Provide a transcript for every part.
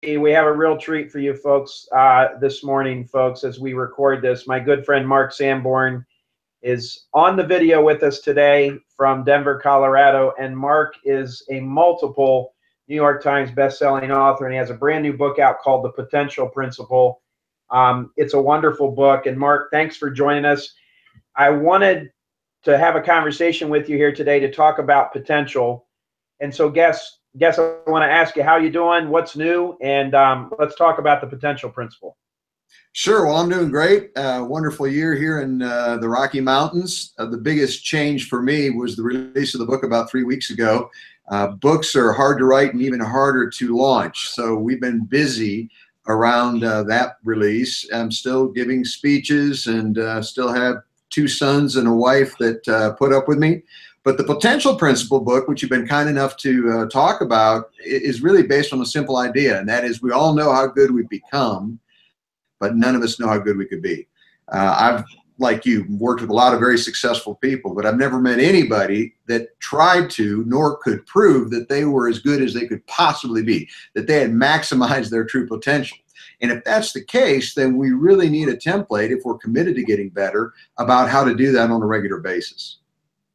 We have a real treat for you folks this morning, folks, as we record this. My good friend Mark Sanborn is on the video with us today from Denver, Colorado, and Mark is a multiple New York Times best-selling author, and he has a brand new book out called The Potential Principle. It's a wonderful book, and Mark, thanks for joining us. I wanted to have a conversation with you here today to talk about potential, and so guess I want to ask you, how you doing? What's new? And let's talk about the potential principle. Sure. Well, I'm doing great. Wonderful year here in the Rocky Mountains. The biggest change for me was the release of the book about 3 weeks ago. Books are hard to write and even harder to launch. So we've been busy around that release. I'm still giving speeches and still have 2 sons and a wife that put up with me. But the Potential Principle book, which you've been kind enough to talk about, is really based on a simple idea, and that is we all know how good we've become, but none of us know how good we could be. I've, like you, worked with a lot of very successful people, but I've never met anybody that tried to, nor could prove that they were as good as they could possibly be, that they had maximized their true potential. And if that's the case, then we really need a template, if we're committed to getting better, about how to do that on a regular basis.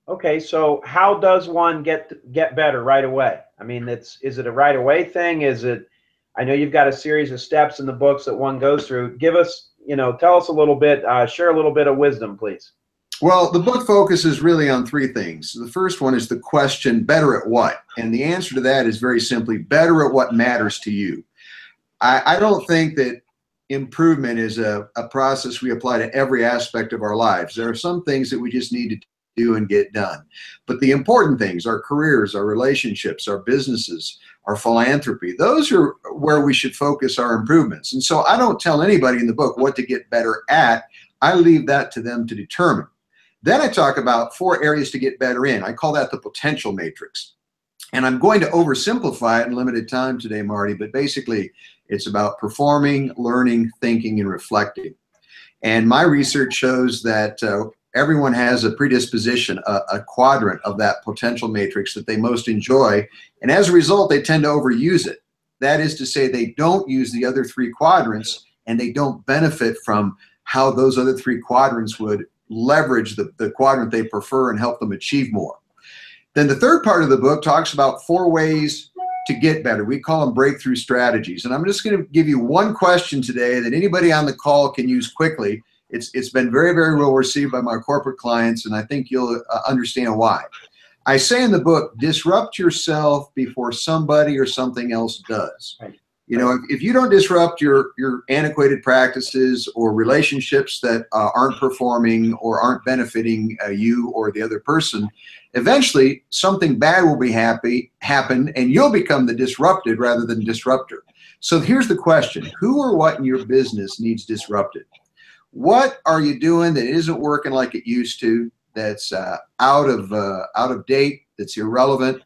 Okay, so how does one get better right away? I mean, is it a right away thing? Is it, I know you've got a series of steps in the books that one goes through. Give us, tell us a little bit, share a little bit of wisdom, please. Well, the book focuses really on 3 things. The first one is the question, better at what? And the answer to that is very simply, better at what matters to you. I don't think that improvement is a process we apply to every aspect of our lives. There are some things that we just need to do and get done. But the important things, our careers, our relationships, our businesses, our philanthropy, those are where we should focus our improvements. And so I don't tell anybody in the book what to get better at. I leave that to them to determine. Then I talk about 4 areas to get better in. I call that the potential matrix. And I'm going to oversimplify it in limited time today, Marty, but basically it's about performing, learning, thinking, and reflecting. And my research shows that everyone has a predisposition, a quadrant of that potential matrix that they most enjoy. And as a result, they tend to overuse it. That is to say, they don't use the other 3 quadrants, and they don't benefit from how those other 3 quadrants would leverage the quadrant they prefer and help them achieve more. Then the third part of the book talks about 4 ways to get better. We call them breakthrough strategies. And I'm just going to give you one question today that anybody on the call can use quickly. It's been very, very well received by my corporate clients, and I think you'll understand why. I say in the book, disrupt yourself before somebody or something else does. Right. If you don't disrupt your antiquated practices or relationships that aren't performing or aren't benefiting you or the other person, eventually something bad will happen, and you'll become the disrupted rather than disruptor. So here's the question: who or what in your business needs disrupted? What are you doing that isn't working like it used to, that's out of date, that's irrelevant?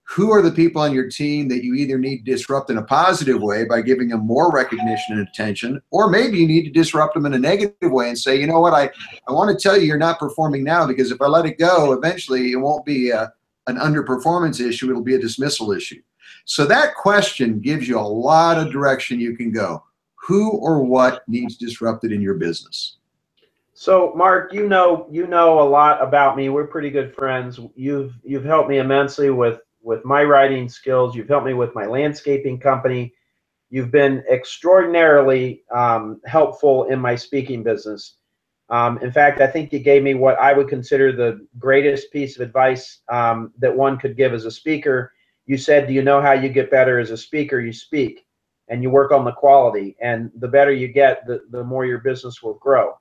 Who are the people on your team that you either need to disrupt in a positive way by giving them more recognition and attention, or maybe you need to disrupt them in a negative way and say, you know what, I want to tell you you're not performing now, because if I let it go, eventually it won't be an underperformance issue, it'll be a dismissal issue. So that question gives you a lot of direction you can go. Who or what needs disrupted in your business? So, Mark, you know a lot about me. We're pretty good friends. You've helped me immensely with my writing skills. You've helped me with my landscaping company. You've been extraordinarily helpful in my speaking business. In fact, I think you gave me what I would consider the greatest piece of advice that one could give as a speaker. You said, do you know how you get better as a speaker? You speak. And you work on the quality, and the better you get, the more your business will grow.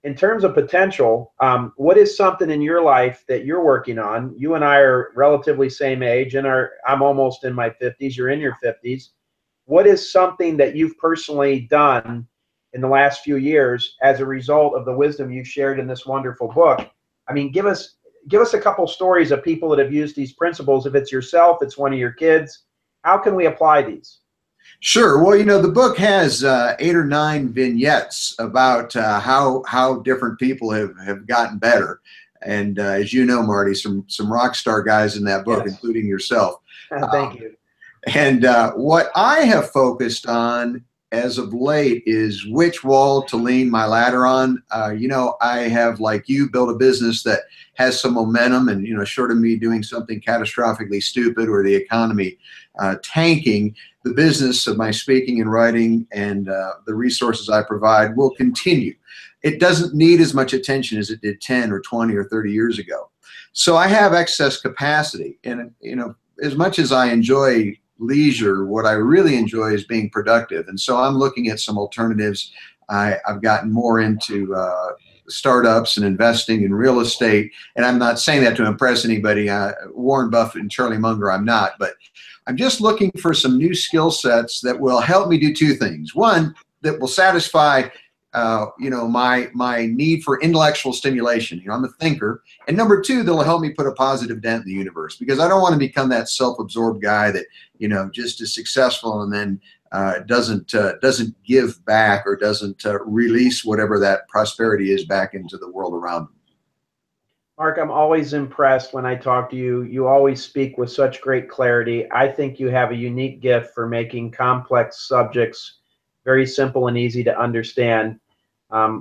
In terms of potential, what is something in your life that you're working on? You and I are relatively same age, and I'm almost in my 50s. You're in your 50s. What is something that you've personally done in the last few years as a result of the wisdom you've shared in this wonderful book? I mean, give us a couple stories of people that have used these principles. If it's yourself, it's one of your kids. How can we apply these? Sure. Well, the book has 8 or 9 vignettes about how different people have gotten better. And as you know, Marty, some rock star guys in that book, yes, including yourself. Thank you. And what I have focused on as of late is which wall to lean my ladder on. You know, I have, like you, built a business that has some momentum, and, you know, short of me doing something catastrophically stupid or the economy tanking, the business of my speaking and writing and the resources I provide will continue. It doesn't need as much attention as it did 10 or 20 or 30 years ago. So I have excess capacity, and, you know, as much as I enjoy leisure, what I really enjoy is being productive. And so I'm looking at some alternatives. I've gotten more into startups and investing in real estate. And I'm not saying that to impress anybody. Warren Buffett and Charlie Munger, I'm not. But I'm just looking for some new skill sets that will help me do two things. One, that will satisfy you know, my need for intellectual stimulation. You know, I'm a thinker. And number two, that'll help me put a positive dent in the universe, because I don't want to become that self-absorbed guy that, you know, just is successful and then doesn't give back, or doesn't release whatever that prosperity is back into the world around them. Mark, I'm always impressed when I talk to you. You always speak with such great clarity. I think you have a unique gift for making complex subjects very simple and easy to understand.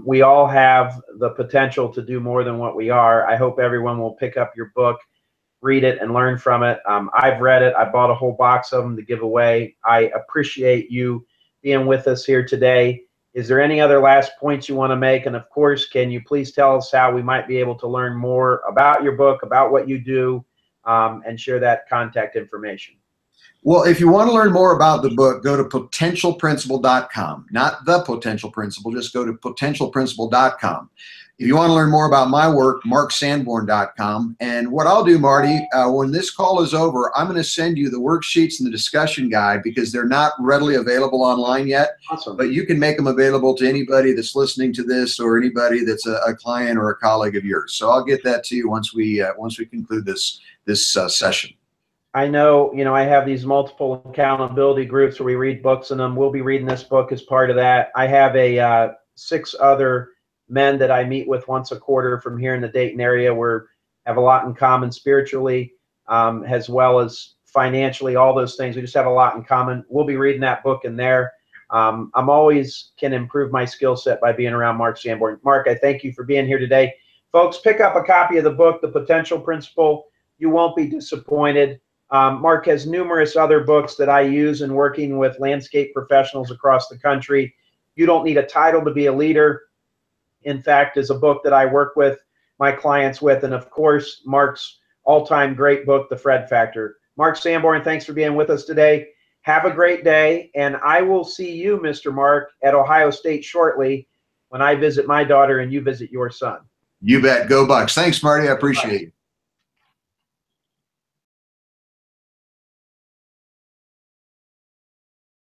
We all have the potential to do more than what we are. I hope everyone will pick up your book, read it, and learn from it. I've read it. I bought a whole box of them to give away. I appreciate you being with us here today. Is there any other last points you want to make? And of course, can you please tell us how we might be able to learn more about your book, about what you do, and share that contact information? Well, if you want to learn more about the book, go to potentialprinciple.com. Not The Potential Principle, just go to potentialprinciple.com. If you want to learn more about my work, marksanborn.com. And what I'll do, Marty, when this call is over, I'm going to send you the worksheets and the discussion guide, because they're not readily available online yet. Awesome. But you can make them available to anybody that's listening to this, or anybody that's a client or a colleague of yours. So I'll get that to you once we conclude this session. I know, you know, I have these multiple accountability groups where we read books in them. We'll be reading this book as part of that. I have 6 other men that I meet with once a quarter from here in the Dayton area. We have a lot in common spiritually, as well as financially, all those things. We just have a lot in common. We'll be reading that book in there. I'm always can improve my skill set by being around Mark Sanborn. Mark, I thank you for being here today. Folks, pick up a copy of the book, The Potential Principle. You won't be disappointed. Mark has numerous other books that I use in working with landscape professionals across the country. You don't need a title to be a leader. In fact, is a book that I work with my clients with. And of course, Mark's all-time great book, The Fred Factor. Mark Sanborn, thanks for being with us today. Have a great day. And I will see you, Mr. Mark, at Ohio State shortly when I visit my daughter and you visit your son. You bet. Go Bucks. Thanks, Marty. I appreciate it.